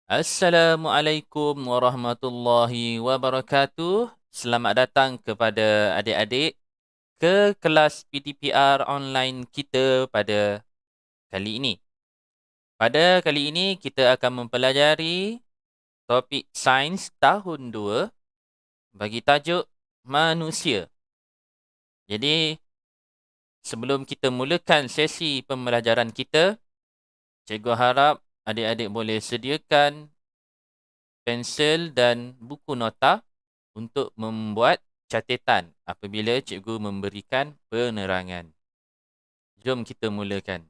Assalamualaikum warahmatullahi wabarakatuh. Selamat datang kepada adik-adik ke kelas PTPR online kita pada kali ini. Pada kali ini kita akan mempelajari topik sains tahun 2 bagi tajuk manusia. Jadi sebelum kita mulakan sesi pembelajaran kita, cikgu harap adik-adik boleh sediakan pensel dan buku nota untuk membuat catatan apabila cikgu memberikan penerangan. Jom kita mulakan.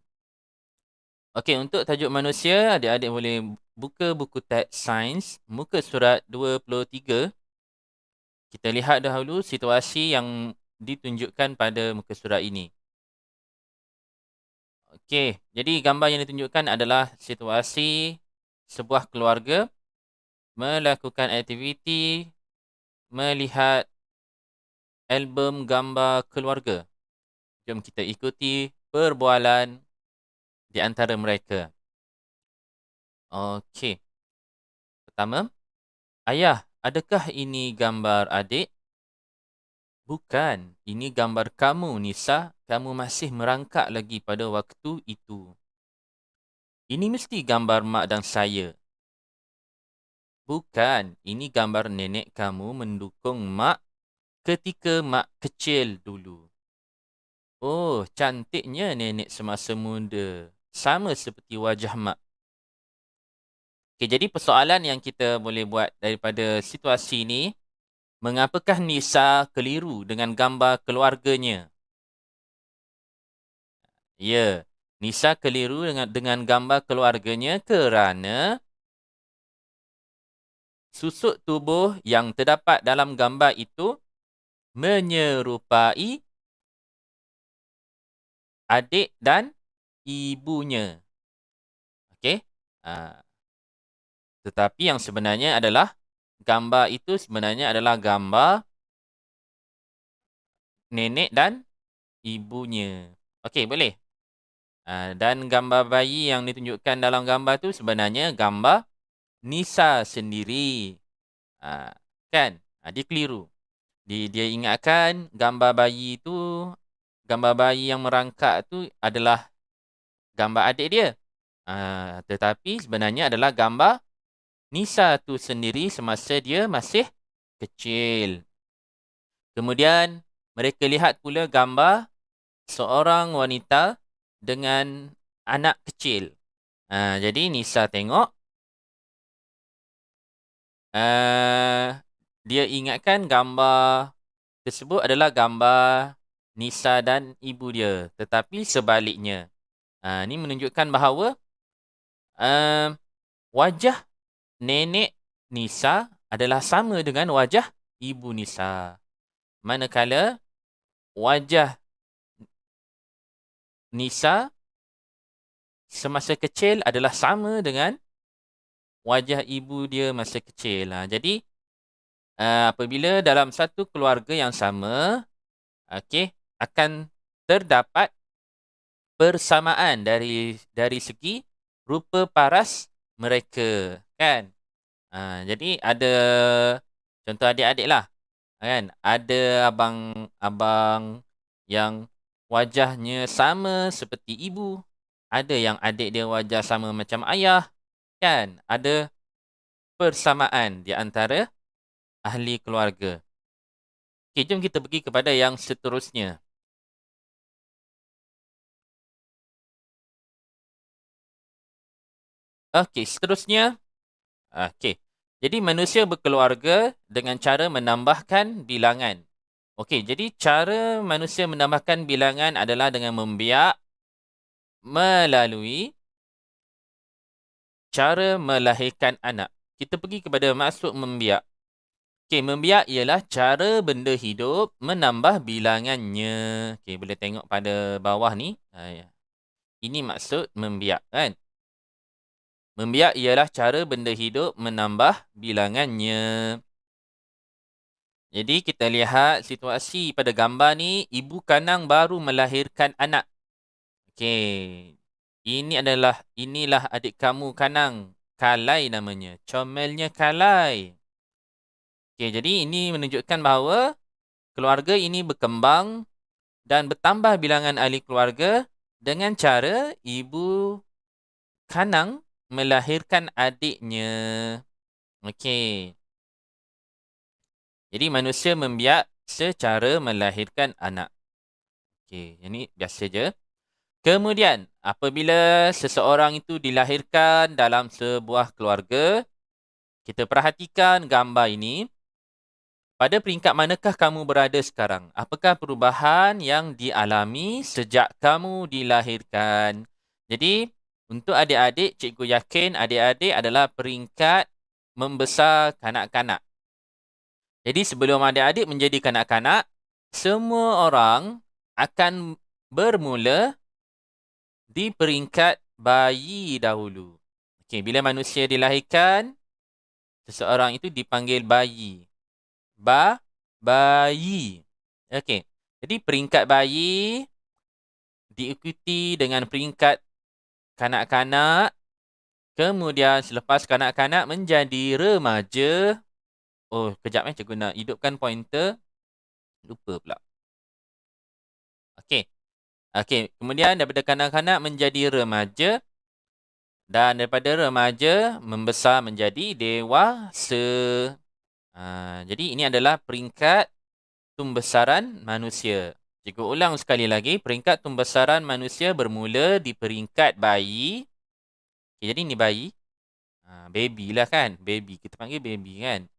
Okey, untuk tajuk manusia, adik-adik boleh buka buku teks sains, muka surat 23. Kita lihat dahulu situasi yang ditunjukkan pada muka surat ini. Okey, jadi gambar yang ditunjukkan adalah situasi sebuah keluarga melakukan aktiviti melihat album gambar keluarga. Jom kita ikuti perbualan di antara mereka. Okey. Pertama, ayah, adakah ini gambar adik? Bukan, ini gambar kamu, Nisa. Kamu masih merangkak lagi pada waktu itu. Ini mesti gambar mak dan saya. Bukan, ini gambar nenek kamu mendukung mak ketika mak kecil dulu. Oh, cantiknya nenek semasa muda. Sama seperti wajah mak. Okay, jadi persoalan yang kita boleh buat daripada situasi ini, mengapakah Nisa keliru dengan gambar keluarganya? Ya, Nisa keliru dengan gambar keluarganya kerana susuk tubuh yang terdapat dalam gambar itu menyerupai adik dan ibunya. Okey? Tetapi yang sebenarnya adalah gambar itu sebenarnya adalah gambar nenek dan ibunya. Okey, boleh? Dan gambar bayi yang ditunjukkan dalam gambar tu sebenarnya gambar Nisa sendiri. Kan? Dia keliru. Dia ingatkan gambar bayi tu, gambar bayi yang merangkak tu adalah gambar adik dia. Tetapi sebenarnya adalah gambar Nisa tu sendiri semasa dia masih kecil. Kemudian mereka lihat pula gambar seorang wanita dengan anak kecil. Jadi Nisa tengok, dia ingatkan gambar tersebut adalah gambar Nisa dan ibu dia. Tetapi sebaliknya. Ini menunjukkan bahawa wajah nenek Nisa adalah sama dengan wajah ibu Nisa. Manakala wajah Nisa semasa kecil adalah sama dengan wajah ibu dia masa kecil. Jadi, apabila dalam satu keluarga yang sama, akan terdapat persamaan dari segi rupa paras mereka, kan? Jadi ada contoh adik-adik lah, kan? Ada abang-abang yang wajahnya sama seperti ibu. Ada yang adik dia wajah sama macam ayah, kan? Ada persamaan di antara ahli keluarga. Okey, jom kita pergi kepada yang seterusnya. Okey, seterusnya. Okey. Jadi manusia berkeluarga dengan cara menambahkan bilangan. Okey, jadi cara manusia menambahkan bilangan adalah dengan membiak melalui cara melahirkan anak. Kita pergi kepada maksud membiak. Okey, membiak ialah cara benda hidup menambah bilangannya. Okey, boleh tengok pada bawah ni. Ini maksud membiak, kan? Membiak ialah cara benda hidup menambah bilangannya. Jadi kita lihat situasi pada gambar ni, ibu kanang baru melahirkan anak. Okey. Inilah adik kamu kanang. Kalai namanya. Comelnya Kalai. Okey, jadi ini menunjukkan bahawa keluarga ini berkembang dan bertambah bilangan ahli keluarga dengan cara ibu Kanang melahirkan adiknya. Okey. Jadi manusia membiak secara melahirkan anak. Okey, ini biasa je. Kemudian, apabila seseorang itu dilahirkan dalam sebuah keluarga, kita perhatikan gambar ini. Pada peringkat manakah kamu berada sekarang? Apakah perubahan yang dialami sejak kamu dilahirkan? Jadi, untuk adik-adik, cikgu yakin adik-adik adalah peringkat membesar kanak-kanak. Jadi, sebelum adik-adik menjadi kanak-kanak, semua orang akan bermula di peringkat bayi dahulu. Okey, bila manusia dilahirkan, seseorang itu dipanggil bayi. Bayi. Okey. Jadi peringkat bayi diikuti dengan peringkat kanak-kanak. Kemudian selepas kanak-kanak menjadi remaja. Oh, kejap cikgu nak hidupkan pointer. Lupa pula. Okey. Okey, kemudian daripada kanak-kanak menjadi remaja. Dan daripada remaja membesar menjadi dewasa. Jadi ini adalah peringkat tumbesaran manusia. Cikgu ulang sekali lagi, peringkat tumbesaran manusia bermula di peringkat bayi. Okay, jadi ini bayi. Baby lah kan. Baby, kita panggil baby kan.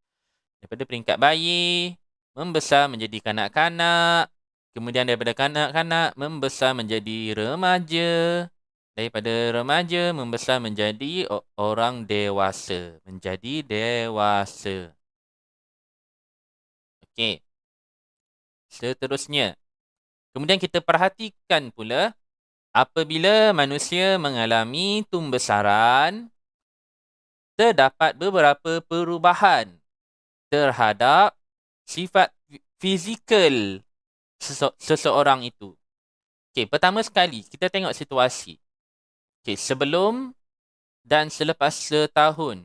Daripada peringkat bayi, membesar menjadi kanak-kanak. Kemudian daripada kanak-kanak, membesar menjadi remaja. Daripada remaja, membesar menjadi orang dewasa. Menjadi dewasa. Okey. Seterusnya. Kemudian kita perhatikan pula apabila manusia mengalami tumbesaran, terdapat beberapa perubahan terhadap sifat fizikal seseorang itu. Okey, pertama sekali kita tengok situasi. Okey, sebelum dan selepas setahun.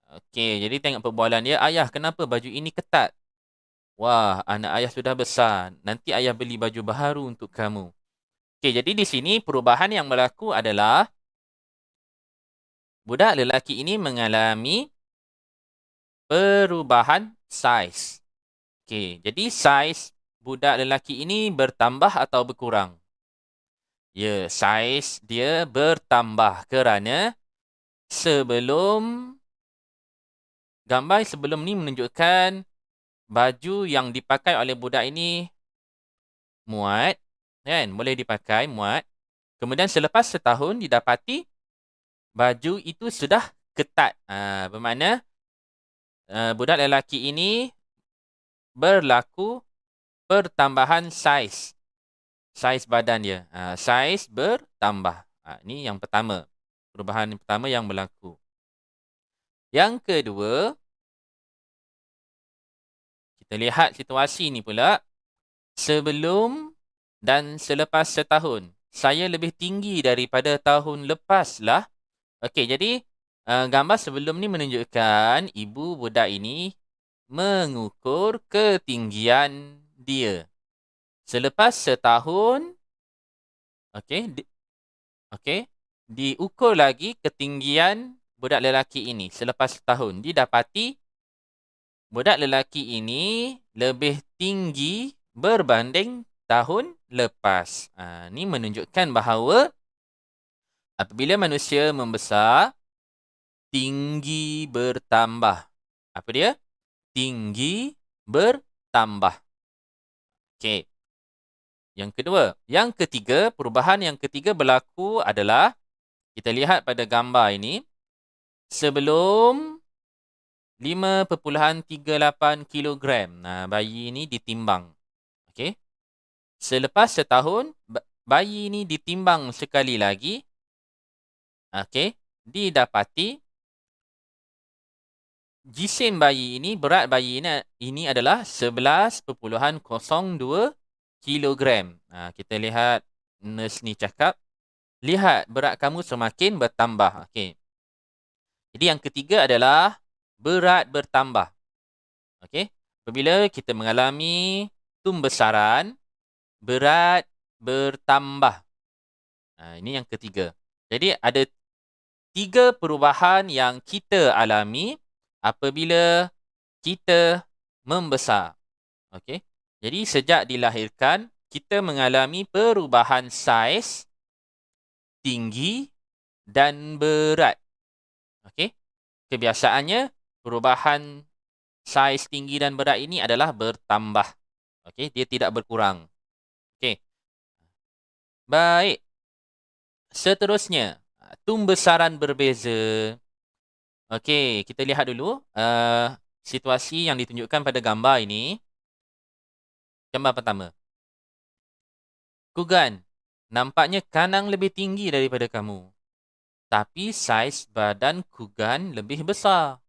Okey, jadi tengok perbualan dia. Ayah, kenapa baju ini ketat? Wah, anak ayah sudah besar. Nanti ayah beli baju baru untuk kamu. Okey, jadi di sini perubahan yang berlaku adalah budak lelaki ini mengalami perubahan saiz. Okey, jadi saiz budak lelaki ini bertambah atau berkurang? Ya, saiz dia bertambah kerana gambar sebelum ni menunjukkan baju yang dipakai oleh budak ini muat, kan? Boleh dipakai, muat. Kemudian selepas setahun didapati baju itu sudah ketat. Bermakna budak lelaki ini berlaku pertambahan saiz. Saiz badan dia. Saiz bertambah. Ini yang pertama. Perubahan pertama yang berlaku. Yang kedua, kita lihat situasi ni pula. Sebelum dan selepas setahun, saya lebih tinggi daripada tahun lepas lah. Okey, jadi gambar sebelum ni menunjukkan ibu budak ini mengukur ketinggian dia. Selepas setahun, diukur lagi ketinggian budak lelaki ini. Selepas setahun, didapati budak lelaki ini lebih tinggi berbanding tahun lepas. Ini menunjukkan bahawa apabila manusia membesar, tinggi bertambah. Apa dia? Tinggi bertambah. Okey. Yang kedua. Yang ketiga, perubahan yang ketiga berlaku adalah, kita lihat pada gambar ini, sebelum 5.38 kilogram. Bayi ini ditimbang. Okey. Selepas setahun, bayi ini ditimbang sekali lagi. Okey. Didapati jisim bayi ini, berat bayi ini adalah 11.02 kilogram. Kita lihat nurse ni cakap, lihat berat kamu semakin bertambah. Okey. Jadi yang ketiga adalah berat bertambah. Okey. Apabila kita mengalami tumbesaran, berat bertambah. Ini yang ketiga. Jadi ada 3 perubahan yang kita alami apabila kita membesar. Okey. Jadi sejak dilahirkan, kita mengalami perubahan saiz, tinggi dan berat. Okey. Kebiasaannya perubahan saiz, tinggi dan berat ini adalah bertambah. Okey, dia tidak berkurang. Okey. Baik. Seterusnya, tumbesaran berbeza. Okey, kita lihat dulu situasi yang ditunjukkan pada gambar ini. Gambar pertama. Kugan, nampaknya Kanang lebih tinggi daripada kamu. Tapi saiz badan Kugan lebih besar.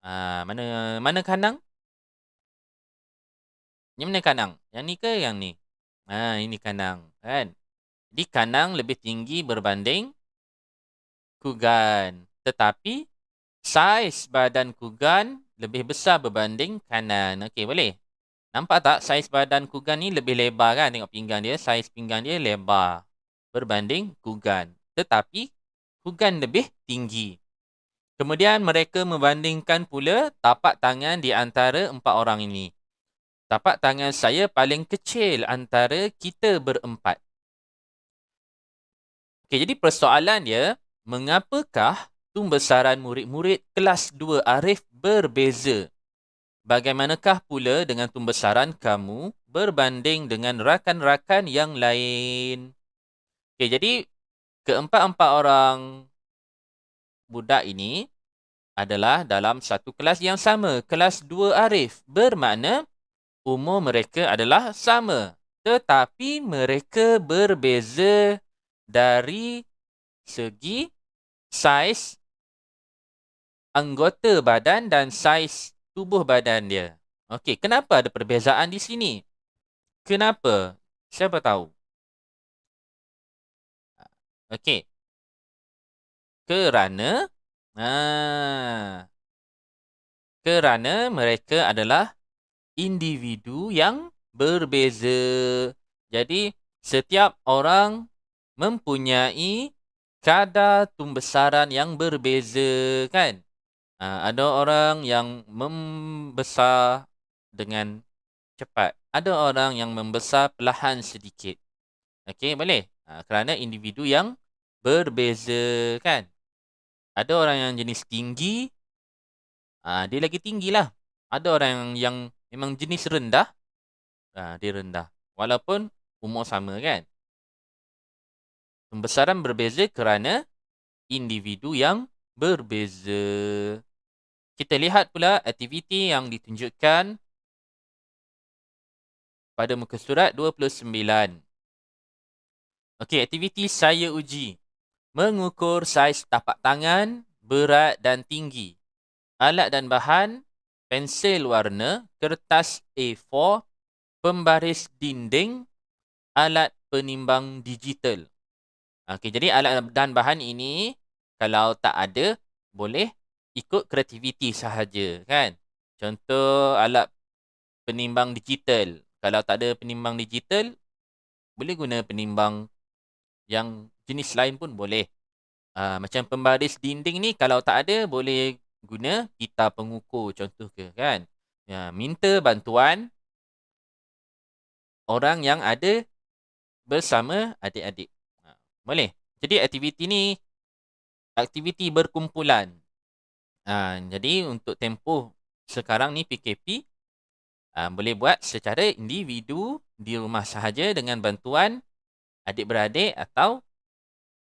Mana Kanang? Yang mana Kanang? Yang ni ke yang ni? Ini Kanang, kan? Jadi Kanang lebih tinggi berbanding Kugan. Tetapi saiz badan Kugan lebih besar berbanding Kanang. Okey, boleh? Nampak tak saiz badan Kugan ni lebih lebar kan? Tengok pinggang dia, saiz pinggang dia lebar berbanding Kugan. Tetapi Kugan lebih tinggi. Kemudian mereka membandingkan pula tapak tangan di antara 4 orang ini. Tapak tangan saya paling kecil antara kita berempat. Okey, jadi persoalan dia, mengapakah tumbesaran murid-murid kelas 2 Arif berbeza? Bagaimanakah pula dengan tumbesaran kamu berbanding dengan rakan-rakan yang lain? Okey, jadi keempat-empat orang budak ini adalah dalam satu kelas yang sama, kelas 2 Arif. Bermakna umur mereka adalah sama, tetapi mereka berbeza dari segi saiz anggota badan dan saiz tubuh badan dia. Okey, kenapa ada perbezaan di sini? Kenapa? Siapa tahu? Okey. Kerana mereka adalah individu yang berbeza. Jadi, setiap orang mempunyai kadar tumbesaran yang berbeza, kan? Ada orang yang membesar dengan cepat. Ada orang yang membesar perlahan sedikit. Okey, boleh? Kerana individu yang berbeza, kan? Ada orang yang jenis tinggi, dia lagi tinggilah. Ada orang yang memang jenis rendah, dia rendah. Walaupun umur sama, kan? Pembesaran berbeza kerana individu yang berbeza. Kita lihat pula aktiviti yang ditunjukkan pada muka surat 29. Okey, aktiviti saya uji. Mengukur saiz tapak tangan, berat dan tinggi. Alat dan bahan, pensel warna, kertas A4, pembaris dinding, alat penimbang digital. Okey, jadi alat dan bahan ini kalau tak ada, boleh ikut kreativiti sahaja, kan? Contoh alat penimbang digital. Kalau tak ada penimbang digital, boleh guna penimbang yang jenis lain pun boleh. Macam pembaris dinding ni, kalau tak ada, boleh guna pita pengukur contoh ke, kan? Minta bantuan orang yang ada bersama adik-adik. Boleh. Jadi aktiviti ni, aktiviti berkumpulan. Jadi untuk tempoh sekarang ni PKP, boleh buat secara individu di rumah sahaja dengan bantuan adik-beradik atau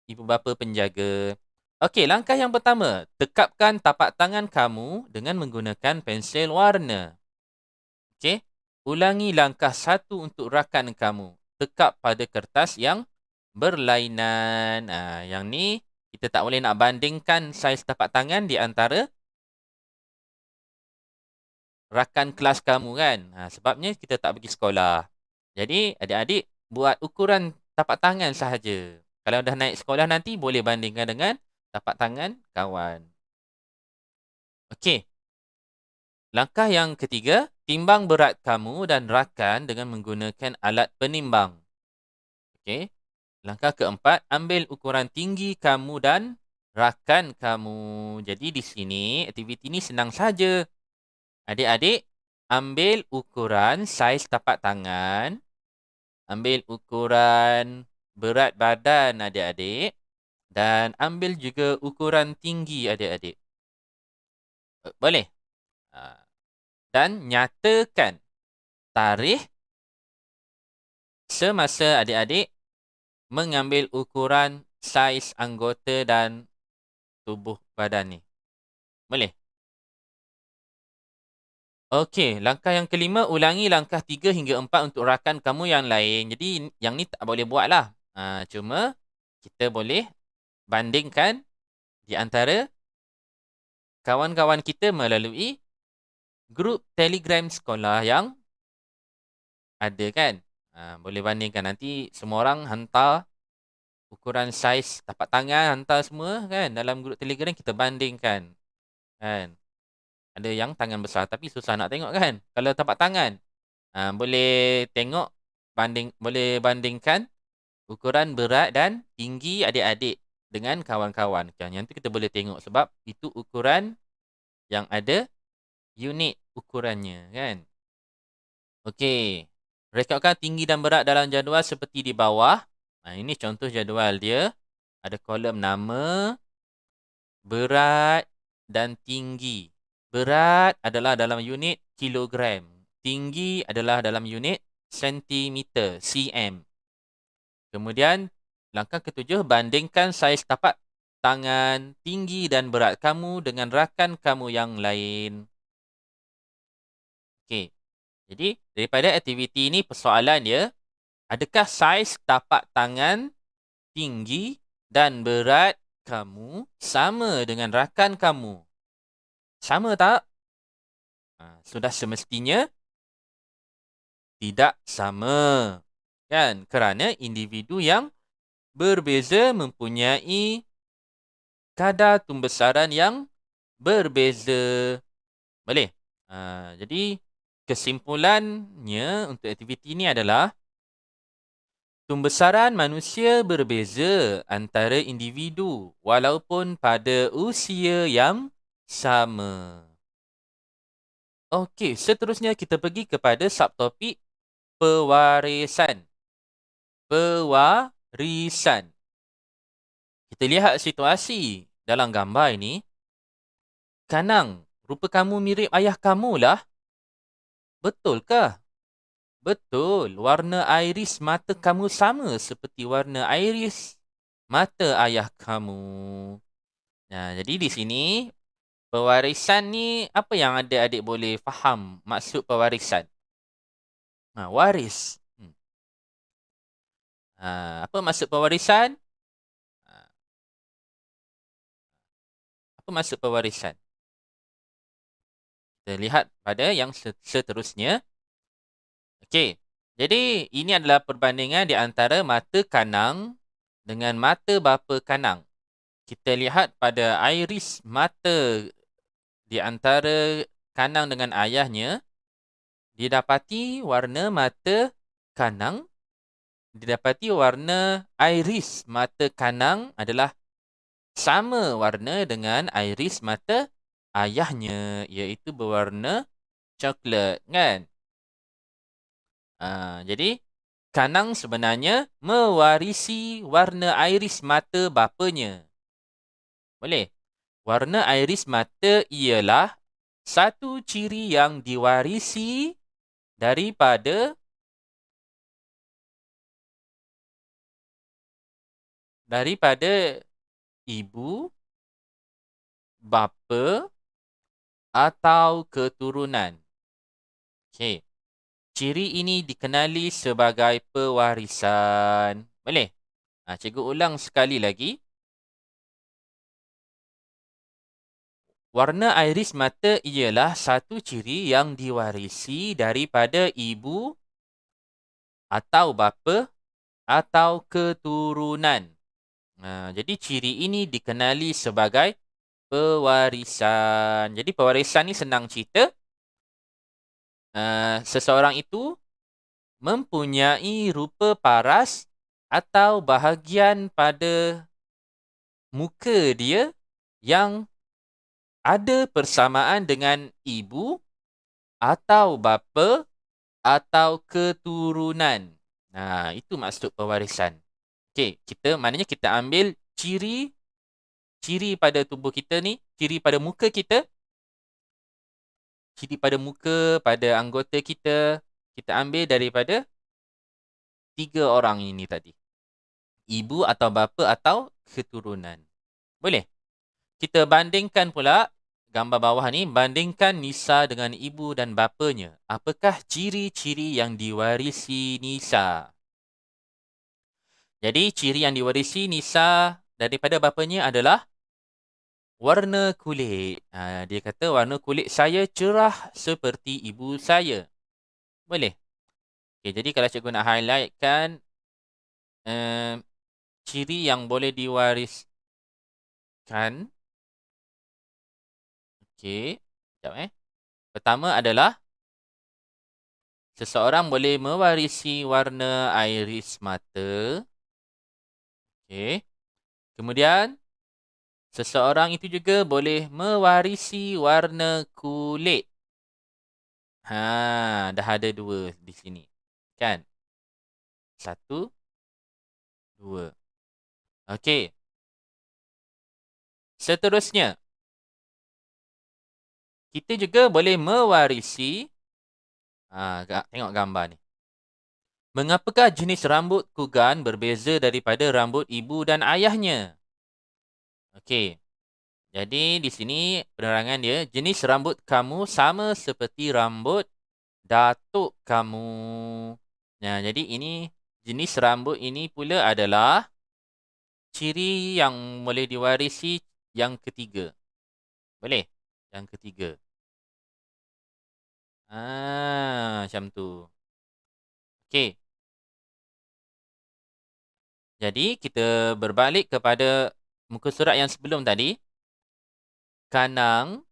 ibu bapa penjaga. Okey, langkah yang pertama, tekapkan tapak tangan kamu dengan menggunakan pensel warna. Okey, ulangi langkah 1 untuk rakan kamu. Tekap pada kertas yang berlainan. Yang ni kita tak boleh nak bandingkan saiz tapak tangan di antara rakan kelas kamu, kan? Sebabnya kita tak pergi sekolah. Jadi adik-adik buat ukuran tapak tangan sahaja. Kalau dah naik sekolah nanti boleh bandingkan dengan tapak tangan kawan. Okey. Langkah yang ketiga, timbang berat kamu dan rakan dengan menggunakan alat penimbang. Okey. Langkah keempat, ambil ukuran tinggi kamu dan rakan kamu. Jadi di sini, aktiviti ni senang saja. Adik-adik, ambil ukuran saiz tapak tangan, ambil ukuran berat badan adik-adik, dan ambil juga ukuran tinggi adik-adik. Boleh? Dan nyatakan tarikh semasa adik-adik mengambil ukuran saiz anggota dan tubuh badan ni. Boleh? Okey, langkah yang kelima, ulangi langkah 3 hingga 4 untuk rakan kamu yang lain. Jadi, yang ni tak boleh buat lah. Cuma, kita boleh bandingkan di antara kawan-kawan kita melalui grup Telegram sekolah yang ada kan. Boleh bandingkan. Nanti semua orang hantar ukuran saiz tapak tangan, hantar semua kan. Dalam grup Telegram kita bandingkan. Kan. Ada yang tangan besar tapi susah nak tengok kan. Kalau tapak tangan, boleh tengok, boleh bandingkan ukuran berat dan tinggi adik-adik dengan kawan-kawan. Yang tu kita boleh tengok sebab itu ukuran yang ada unit ukurannya kan. Okey. Rekodkan tinggi dan berat dalam jadual seperti di bawah. Ini contoh jadual dia. Ada kolom nama, berat dan tinggi. Berat adalah dalam unit kilogram. Tinggi adalah dalam unit sentimeter, cm. Kemudian, langkah ketujuh, bandingkan saiz tapak tangan, tinggi dan berat kamu dengan rakan kamu yang lain. Okey. Jadi, daripada aktiviti ini, persoalan dia, adakah saiz tapak tangan, tinggi dan berat kamu sama dengan rakan kamu? Sama tak? Sudah semestinya tidak sama. Kan? Kerana individu yang berbeza mempunyai kadar tumbesaran yang berbeza. Boleh? Jadi, kesimpulannya untuk aktiviti ini adalah tumbesaran manusia berbeza antara individu walaupun pada usia yang sama. Okey, seterusnya kita pergi kepada subtopik pewarisan. Pewarisan. Kita lihat situasi dalam gambar ini. Kanang, rupa kamu mirip ayah kamu lah. Betulkah? Betul, warna iris mata kamu sama seperti warna iris mata ayah kamu. Jadi di sini, pewarisan ni, apa yang adik-adik boleh faham maksud pewarisan? Waris. Apa maksud pewarisan? Apa maksud pewarisan? Kita lihat pada yang seterusnya. Okey, jadi ini adalah perbandingan di antara mata kanang dengan mata bapa kanang. Kita lihat pada iris mata di antara kanang dengan ayahnya, didapati warna mata kanang, didapati warna iris mata kanang adalah sama warna dengan iris mata ayahnya, iaitu berwarna coklat, kan? Jadi, kanang sebenarnya mewarisi warna iris mata bapanya. Boleh? Warna iris mata ialah satu ciri yang diwarisi daripada ibu, bapa atau keturunan. Okey. Ciri ini dikenali sebagai pewarisan. Boleh? Cikgu ulang sekali lagi. Warna iris mata ialah satu ciri yang diwarisi daripada ibu atau bapa atau keturunan. Jadi ciri ini dikenali sebagai pewarisan. Jadi pewarisan ni senang cerita. Seseorang itu mempunyai rupa paras atau bahagian pada muka dia yang ada persamaan dengan ibu atau bapa atau keturunan. Nah, itu maksud pewarisan. Okey, maknanya kita ambil ciri pada tubuh kita ni, ciri pada muka kita, ciri pada muka, pada anggota kita ambil daripada 3 orang ini tadi. Ibu atau bapa atau keturunan. Boleh? Kita bandingkan pula gambar bawah ni, bandingkan Nisa dengan ibu dan bapanya. Apakah ciri-ciri yang diwarisi Nisa? Jadi, ciri yang diwarisi Nisa daripada bapanya adalah warna kulit. Dia kata warna kulit saya cerah seperti ibu saya. Boleh? Okay, jadi kalau cikgu nak highlightkan ciri yang boleh diwariskan. Okey, sekejap Pertama adalah seseorang boleh mewarisi warna iris mata. Okey. Kemudian seseorang itu juga boleh mewarisi warna kulit. Dah ada 2 di sini. Kan? 1, 2. Okey. Seterusnya, kita juga boleh mewarisi, tengok gambar ni. Mengapakah jenis rambut Kugan berbeza daripada rambut ibu dan ayahnya? Okey. Jadi di sini penerangan dia, jenis rambut kamu sama seperti rambut datuk kamu. Nah, jadi ini jenis rambut ini pula adalah ciri yang boleh diwarisi yang ketiga. Boleh? Yang ketiga. Macam tu. Okey. Jadi, kita berbalik kepada muka surat yang sebelum tadi. Kanang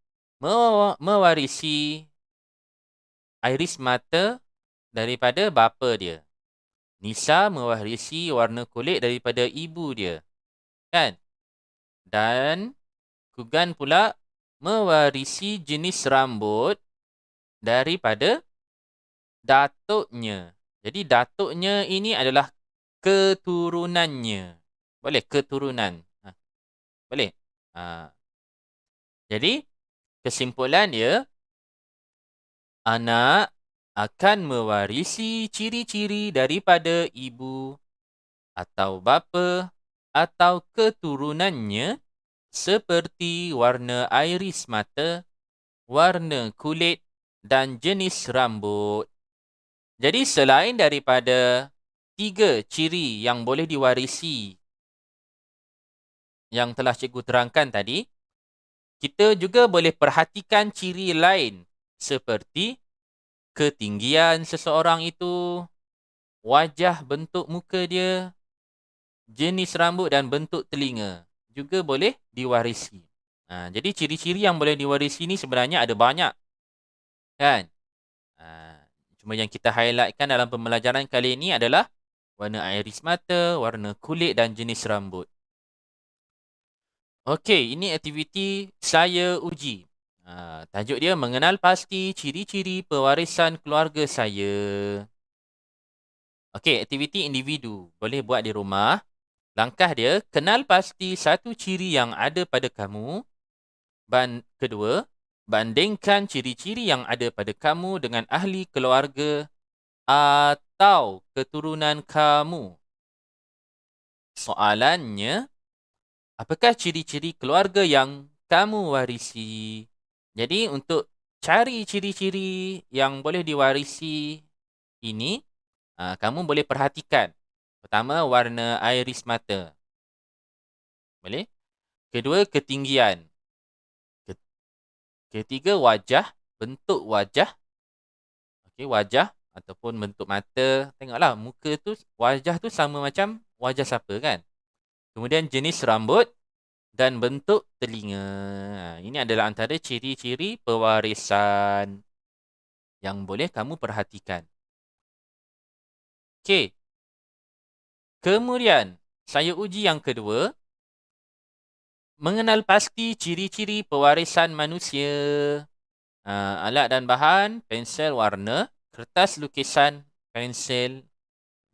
mewarisi iris mata daripada bapa dia. Nisa mewarisi warna kulit daripada ibu dia. Kan? Dan Kugan pula mewarisi jenis rambut daripada datuknya. Jadi, datuknya ini adalah keturunannya. Boleh? Keturunan. Boleh? Jadi, kesimpulan dia, anak akan mewarisi ciri-ciri daripada ibu atau bapa atau keturunannya seperti warna iris mata, warna kulit dan jenis rambut. Jadi, selain daripada 3 ciri yang boleh diwarisi yang telah cikgu terangkan tadi, kita juga boleh perhatikan ciri lain seperti ketinggian seseorang itu, wajah bentuk muka dia, jenis rambut dan bentuk telinga juga boleh diwarisi. Jadi ciri-ciri yang boleh diwarisi ni sebenarnya ada banyak. Kan? Cuma yang kita highlightkan dalam pembelajaran kali ini adalah warna iris mata, warna kulit dan jenis rambut. Okey, ini aktiviti saya uji. Tajuk dia mengenal pasti ciri-ciri pewarisan keluarga saya. Okey, aktiviti individu. Boleh buat di rumah. Langkah dia, kenal pasti satu ciri yang ada pada kamu. Kedua, bandingkan ciri-ciri yang ada pada kamu dengan ahli keluarga atau keturunan kamu. Soalannya, apakah ciri-ciri keluarga yang kamu warisi? Jadi, untuk cari ciri-ciri yang boleh diwarisi ini, kamu boleh perhatikan. Pertama, warna iris mata. Boleh? Kedua, ketinggian. Ketiga, wajah. Bentuk wajah. Okey, wajah ataupun bentuk mata. Tengoklah, muka tu, wajah tu sama macam wajah siapa kan? Kemudian, jenis rambut. dan bentuk telinga. Ini adalah antara ciri-ciri pewarisan yang boleh kamu perhatikan. Okey. Kemudian, saya uji yang kedua. Mengenal pasti ciri-ciri pewarisan manusia. Alat dan bahan, pensel warna, kertas lukisan, pensel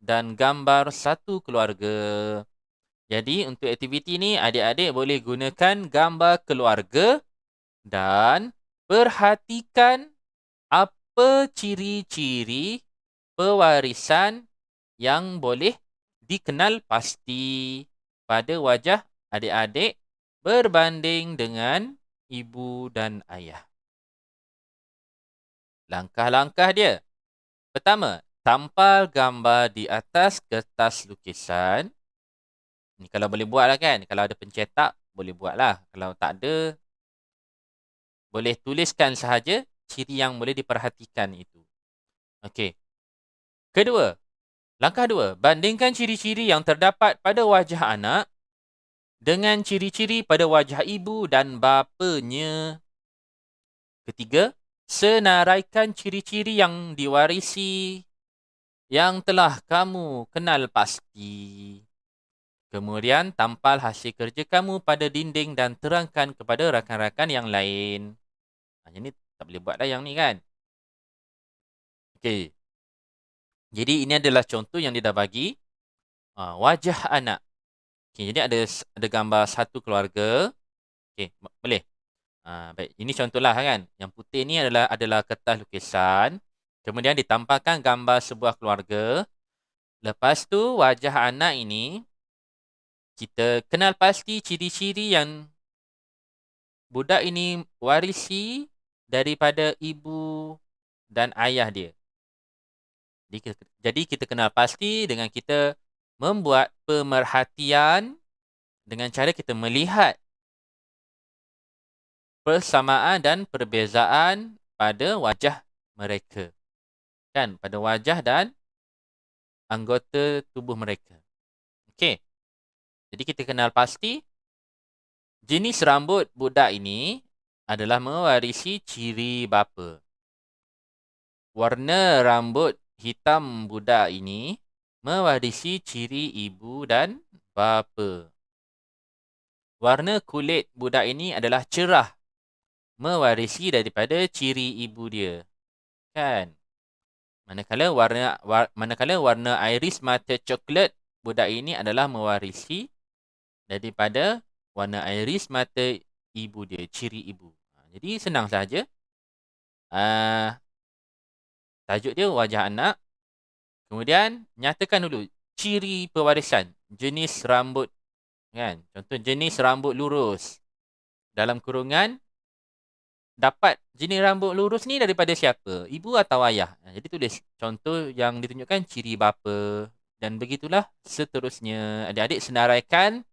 dan gambar satu keluarga. Jadi untuk aktiviti ni adik-adik boleh gunakan gambar keluarga dan perhatikan apa ciri-ciri pewarisan yang boleh dikenal pasti pada wajah adik-adik berbanding dengan ibu dan ayah. Langkah-langkah dia. Pertama, tampal gambar di atas kertas lukisan. Ni kalau boleh buat lah kan. Kalau ada pencetak, boleh buat lah. Kalau tak ada, boleh tuliskan sahaja ciri yang boleh diperhatikan itu. Okey. Kedua, langkah dua. Bandingkan ciri-ciri yang terdapat pada wajah anak dengan ciri-ciri pada wajah ibu dan bapanya. Ketiga, senaraikan ciri-ciri yang diwarisi yang telah kamu kenal pasti. Kemudian, tampal hasil kerja kamu pada dinding dan terangkan kepada rakan-rakan yang lain. Yang ni tak boleh buat dah yang ni kan. Okey. Jadi, ini adalah contoh yang dia dah bagi. Wajah anak. Okay, jadi ada gambar satu keluarga. Okey, boleh. Baik, ini contohlah kan. Yang putih ni adalah kertas lukisan. Kemudian ditampalkan gambar sebuah keluarga. Lepas tu wajah anak ini kita kenal pasti ciri-ciri yang budak ini warisi daripada ibu dan ayah dia. Jadi kita kenal pasti dengan kita membuat pemerhatian dengan cara kita melihat persamaan dan perbezaan pada wajah mereka. Kan? Pada wajah dan anggota tubuh mereka. Okey. Jadi kita kenal pasti jenis rambut budak ini adalah mewarisi ciri bapa. Warna rambut hitam budak ini mewarisi ciri ibu dan bapa. Warna kulit budak ini adalah cerah, mewarisi daripada ciri ibu dia. Kan? Manakala warna iris mata coklat budak ini adalah mewarisi daripada warna iris mata ibu dia, ciri ibu. Jadi senang saja. Tajuk dia wajah anak. Kemudian nyatakan dulu ciri pewarisan, jenis rambut. Kan? Contoh jenis rambut lurus. Dalam kurungan, dapat jenis rambut lurus ni daripada siapa? Ibu atau ayah? Jadi tulis contoh yang ditunjukkan ciri bapa. Dan begitulah seterusnya. Adik-adik senaraikan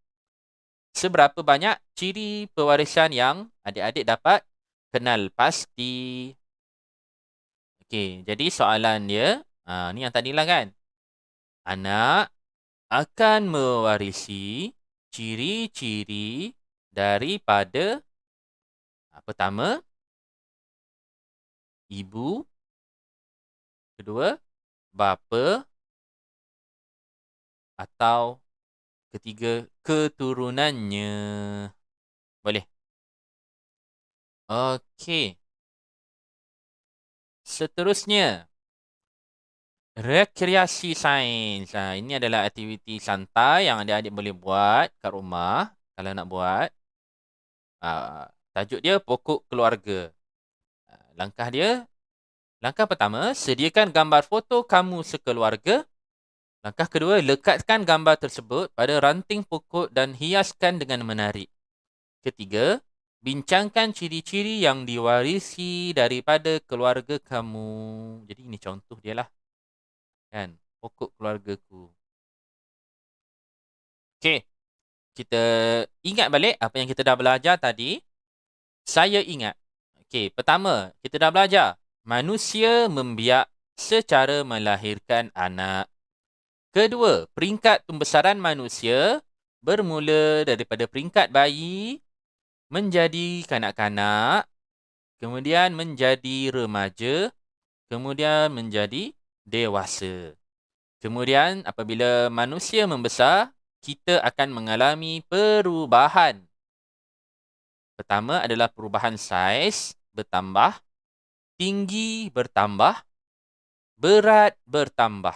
seberapa banyak ciri pewarisan yang adik-adik dapat kenal pasti. Okey, jadi soalan dia, ni yang tadilah kan. Anak akan mewarisi ciri-ciri daripada pertama, ibu. Kedua, bapa. Atau ketiga, keturunannya. Boleh? Okey. Seterusnya, rekreasi sains. Ini adalah aktiviti santai yang adik-adik boleh buat kat rumah kalau nak buat. Tajuk dia pokok keluarga. Langkah pertama, sediakan gambar foto kamu sekeluarga. Langkah kedua, lekatkan gambar tersebut pada ranting pokok dan hiaskan dengan menarik. Ketiga, bincangkan ciri-ciri yang diwarisi daripada keluarga kamu. Jadi ini contoh dia lah. Kan? Pokok keluargaku. Okey. Kita ingat balik apa yang kita dah belajar tadi. Saya ingat. Okey, pertama, kita dah belajar. Manusia membiak secara melahirkan anak. Kedua, peringkat pembesaran manusia bermula daripada peringkat bayi, menjadi kanak-kanak, kemudian menjadi remaja, kemudian menjadi dewasa. Kemudian apabila manusia membesar, kita akan mengalami perubahan. Pertama adalah perubahan saiz bertambah, tinggi bertambah, berat bertambah.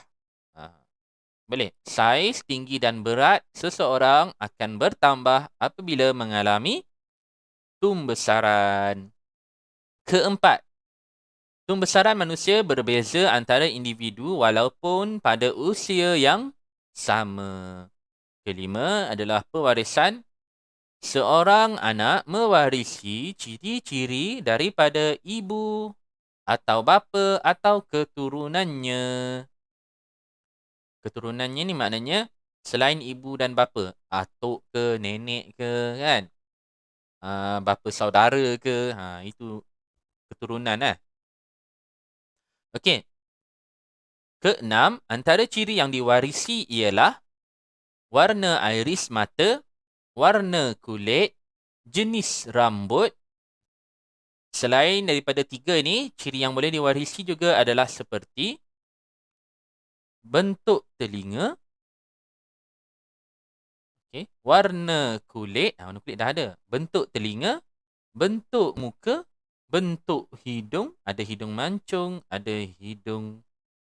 Boleh. Saiz, tinggi dan berat seseorang akan bertambah apabila mengalami tumbesaran. Keempat, tumbesaran manusia berbeza antara individu walaupun pada usia yang sama. Kelima adalah pewarisan. Seorang anak mewarisi ciri-ciri daripada ibu atau bapa atau keturunannya. Keturunannya ni maknanya selain ibu dan bapa. Atuk ke, nenek ke, kan? Bapa saudara ke. Itu keturunan lah. Okey. Keenam, antara ciri yang diwarisi ialah warna iris mata, warna kulit, jenis rambut. Selain daripada tiga ni, ciri yang boleh diwarisi juga adalah seperti bentuk telinga, warna kulit, warna kulit dah ada. Bentuk telinga, bentuk muka, bentuk hidung, ada hidung mancung, ada hidung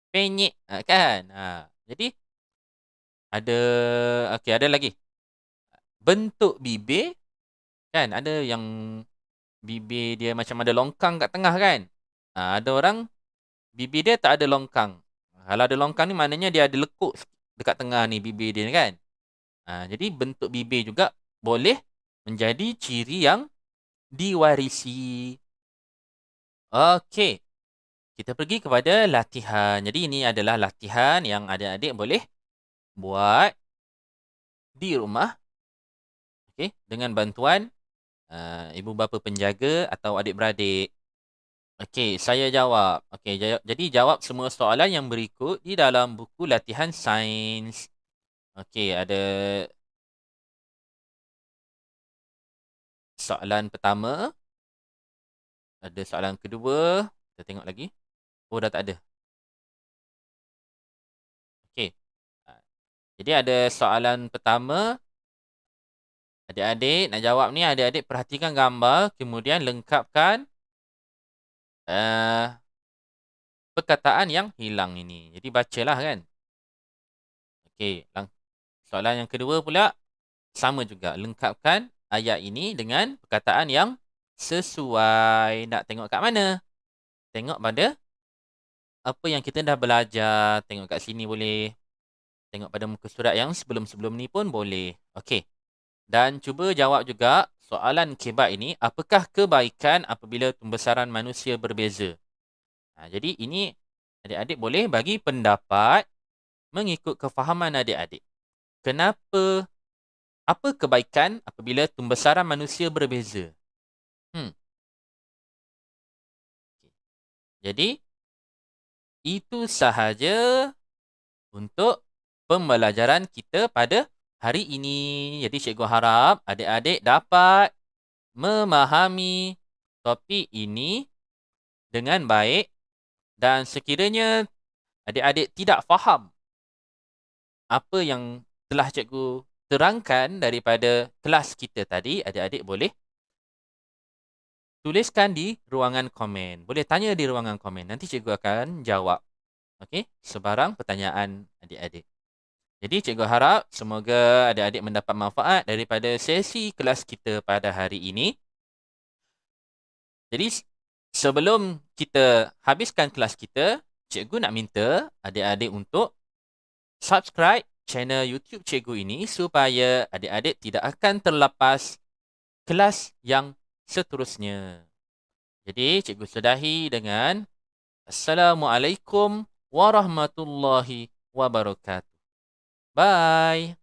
penyek, kan? Jadi ada, ada lagi. Bentuk bibir, kan? Ada yang bibir dia macam ada longkang kat tengah, kan? Ada orang bibir dia tak ada longkang. Kalau ada longkang ni maknanya dia ada lekuk dekat tengah ni bibir dia, kan? Jadi bentuk bibir juga boleh menjadi ciri yang diwarisi. Okey. Kita pergi kepada latihan. Jadi ini adalah latihan yang adik-adik boleh buat di rumah. Okey, dengan bantuan ibu bapa penjaga atau adik-beradik. Okey, saya jawab. Okey, jadi jawab semua soalan yang berikut di dalam buku latihan sains. Okey, ada soalan pertama. Ada soalan kedua. Kita tengok lagi. Oh, dah tak ada. Okey. Jadi ada soalan pertama. Adik-adik nak jawab ni, adik-adik perhatikan gambar. Kemudian lengkapkan perkataan yang hilang ini. Jadi bacalah, kan. Okey. Soalan yang kedua pula sama juga. Lengkapkan ayat ini dengan perkataan yang sesuai. Nak tengok kat mana? Tengok pada apa yang kita dah belajar. Tengok kat sini boleh. Tengok pada muka surat yang sebelum-sebelum ni pun boleh. Okey. Dan cuba jawab juga soalan kebat ini. Apakah kebaikan apabila tumbesaran manusia berbeza? Jadi ini adik-adik boleh bagi pendapat mengikut kefahaman adik-adik. Kenapa? Apa kebaikan apabila tumbesaran manusia berbeza? Jadi, itu sahaja untuk pembelajaran kita pada hari ini. Jadi, cikgu harap adik-adik dapat memahami topik ini dengan baik. Dan sekiranya adik-adik tidak faham apa yang telah cikgu terangkan daripada kelas kita tadi, adik-adik boleh tuliskan di ruangan komen. Boleh tanya di ruangan komen. Nanti cikgu akan jawab. Okey, sebarang pertanyaan adik-adik. Jadi cikgu harap semoga adik-adik mendapat manfaat daripada sesi kelas kita pada hari ini. Jadi sebelum kita habiskan kelas kita, cikgu nak minta adik-adik untuk subscribe channel YouTube cikgu ini supaya adik-adik tidak akan terlepas kelas yang seterusnya. Jadi, cikgu sudahi dengan Assalamualaikum warahmatullahi wabarakatuh. Bye.